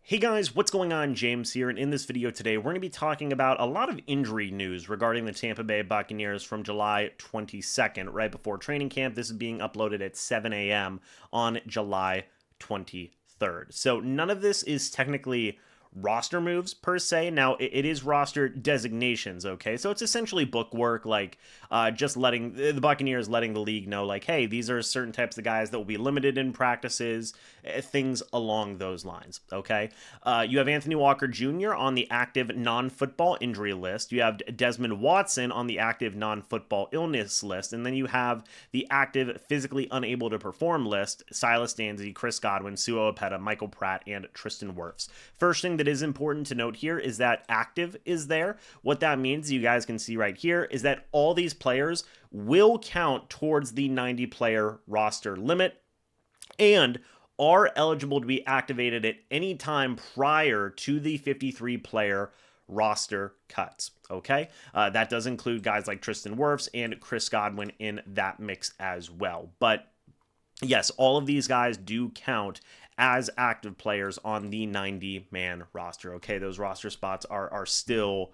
Hey guys, what's going on? James here, and in this video today, we're going to be talking about a lot of injury news regarding the Tampa Bay Buccaneers from July 22nd, right before training camp. This is being uploaded at 7 a.m. on July 23rd. So none of this is technically roster moves per se. Now it is roster designations, okay? So it's essentially book work, like just letting the Buccaneers letting the league know, like, hey, these are certain types of guys that will be limited in practices, things along those lines, okay? You have Anthony Walker Jr. on the active non-football injury list. You have Desmond Watson on the active non-football illness list, and then you have the active physically unable to perform list: Silas Danzy, Chris Godwin, Sua Opeta, Michael Pratt, and Tristan Wirfs. First thing that is important to note here is that active is there. What that means, you guys can see right here, is that all these players will count towards the 90-player roster limit and are eligible to be activated at any time prior to the 53-player roster cuts. Okay, that does include guys like Tristan Wirfs and Chris Godwin in that mix as well. But yes, all of these guys do count as active players on the 90-man roster. Okay, those roster spots are still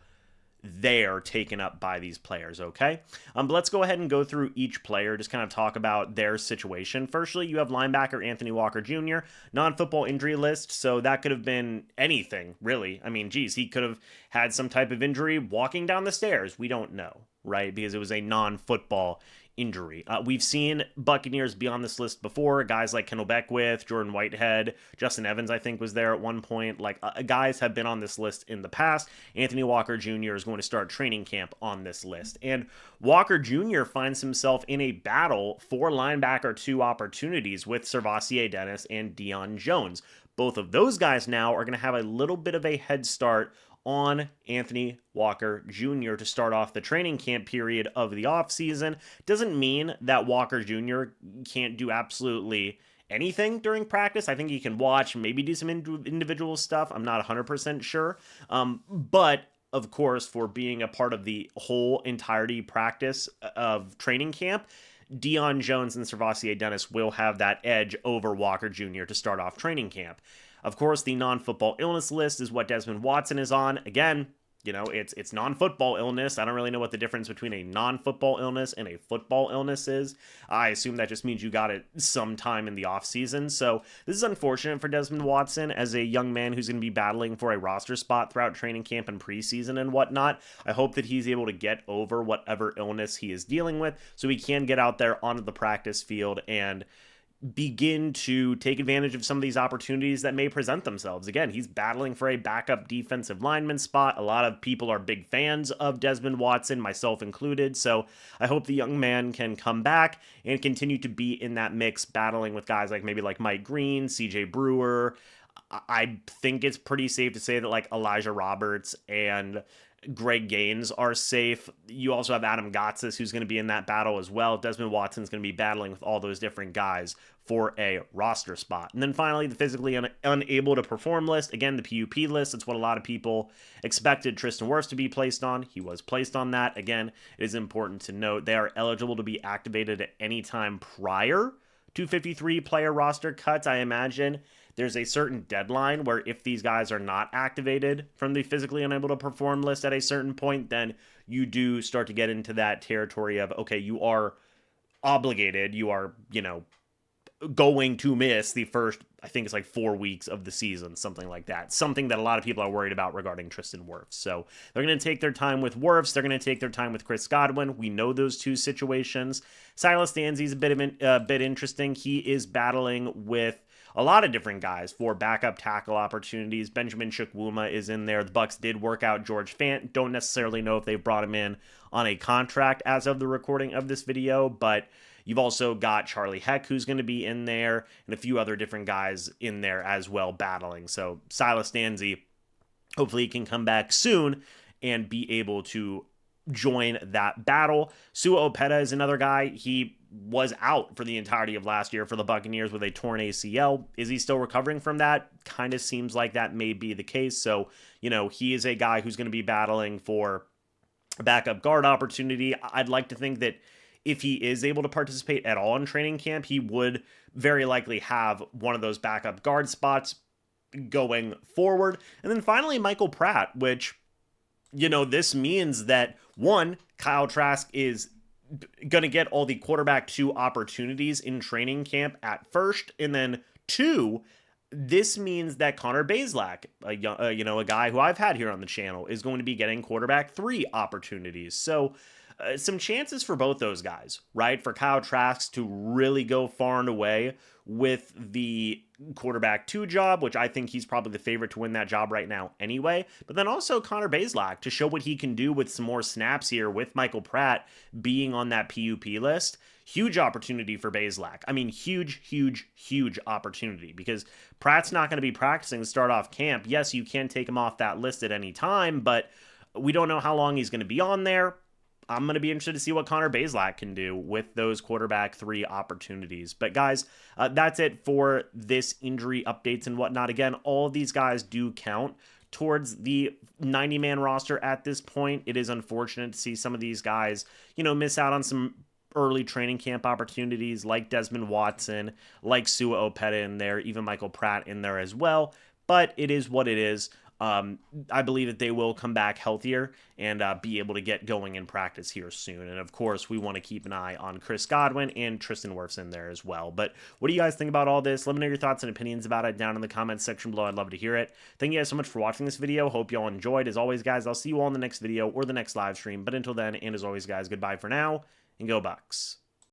there, taken up by these players, okay? But let's go ahead and go through each player, just kind of talk about their situation. Firstly, you have linebacker Anthony Walker Jr., non-football injury list, so that could have been anything, really. I mean, geez, he could have had some type of injury walking down the stairs. We don't know, right? Because it was a non-football injury. We've seen Buccaneers be on this list before. Guys like Kendall Beckwith, Jordan Whitehead, Justin Evans, I think, was there at one point. Like, guys have been on this list in the past. Anthony Walker Jr. is going to start training camp on this list. And Walker Jr. finds himself in a battle for linebacker 2 opportunities with Servassier Dennis and Deion Jones. Both of those guys now are going to have a little bit of a head start on Anthony Walker Jr. to start off the training camp period of the offseason. Doesn't mean that Walker Jr. can't do absolutely anything during practice. I think he can watch, maybe do some individual stuff. I'm not 100% sure. But of course, for being a part of the whole entirety practice of training camp, Deion Jones and Servassier Dennis will have that edge over Walker Jr. to start off training camp. Of course, the non-football illness list is what Desmond Watson is on. Again, you know, it's non-football illness. I don't really know what the difference between a non-football illness and a football illness is. I assume that just means you got it sometime in the offseason. So this is unfortunate for Desmond Watson as a young man who's going to be battling for a roster spot throughout training camp and preseason and whatnot. I hope that he's able to get over whatever illness he is dealing with so he can get out there onto the practice field and begin to take advantage of some of these opportunities that may present themselves. Again, he's battling for a backup defensive lineman spot. A lot of people are big fans of Desmond Watson, myself included. So I hope the young man can come back and continue to be in that mix, battling with guys like maybe like Mike Green, CJ Brewer. I think it's pretty safe to say that like Elijah Roberts and Greg Gaines are safe. You also have Adam Gotsis, who's going to be in that battle as well. Desmond Watson's going to be battling with all those different guys for a roster spot. And then finally, the physically unable to perform list. Again, the PUP list. It's what a lot of people expected Tristan Wirfs to be placed on. He was placed on that. Again, it is important to note they are eligible to be activated at any time prior to 53-player roster cuts. I imagine there's a certain deadline where if these guys are not activated from the physically unable to perform list at a certain point, then you do start to get into that territory of, okay, you are obligated, you are, going to miss the first, I think it's like 4 weeks of the season, something like that. Something that a lot of people are worried about regarding Tristan Wirfs. So they're going to take their time with Wirfs. They're going to take their time with Chris Godwin. We know those two situations. Silas Danzy is a bit interesting. He is battling with a lot of different guys for backup tackle opportunities. Benjamin Chukwuma is in there. The Bucs did work out George Fant. Don't necessarily know if they've brought him in on a contract as of the recording of this video, but you've also got Charlie Heck, who's going to be in there, and a few other different guys in there as well battling. So Silas Danzy, hopefully he can come back soon and be able to join that battle. Sua Opeta is another guy. He was out for the entirety of last year for the Buccaneers with a torn ACL. Is he still recovering from that? Kind of seems like that may be the case. So, he is a guy who's going to be battling for a backup guard opportunity. I'd like to think that if he is able to participate at all in training camp, he would very likely have one of those backup guard spots. going forward. And then finally, Michael Pratt, which, this means that, one, Kyle Trask is going to get all the quarterback 2 opportunities in training camp at first. And then 2, this means that Connor Bazelak, a guy who I've had here on the channel, is going to be getting quarterback 3 opportunities. So some chances for both those guys, right? For Kyle Trask to really go far and away with the quarterback 2 job, which I think he's probably the favorite to win that job right now anyway. But then also Connor Bazelak to show what he can do with some more snaps here with Michael Pratt being on that PUP list. Huge opportunity for Bazelak. I mean, huge opportunity, because Pratt's not going to be practicing to start off camp. Yes, you can take him off that list at any time, but we don't know how long he's going to be on there. I'm going to be interested to see what Connor Bazelak can do with those quarterback 3 opportunities. But guys, that's it for this injury updates and whatnot. Again, all of these guys do count towards the 90-man roster at this point. It is unfortunate to see some of these guys, miss out on some early training camp opportunities, like Desmond Watson, like Sua Opeta in there, even Michael Pratt in there as well. But it is what it is. I believe that they will come back healthier and be able to get going in practice here soon. And of course, we want to keep an eye on Chris Godwin and Tristan Wirfs in there as well. But what do you guys think about all this? Let me know your thoughts and opinions about it down in the comments section below. I'd love to hear it. Thank you guys so much for watching this video. Hope you all enjoyed. As always, guys, I'll see you all in the next video or the next live stream. But until then, and as always, guys, goodbye for now, and go Bucs.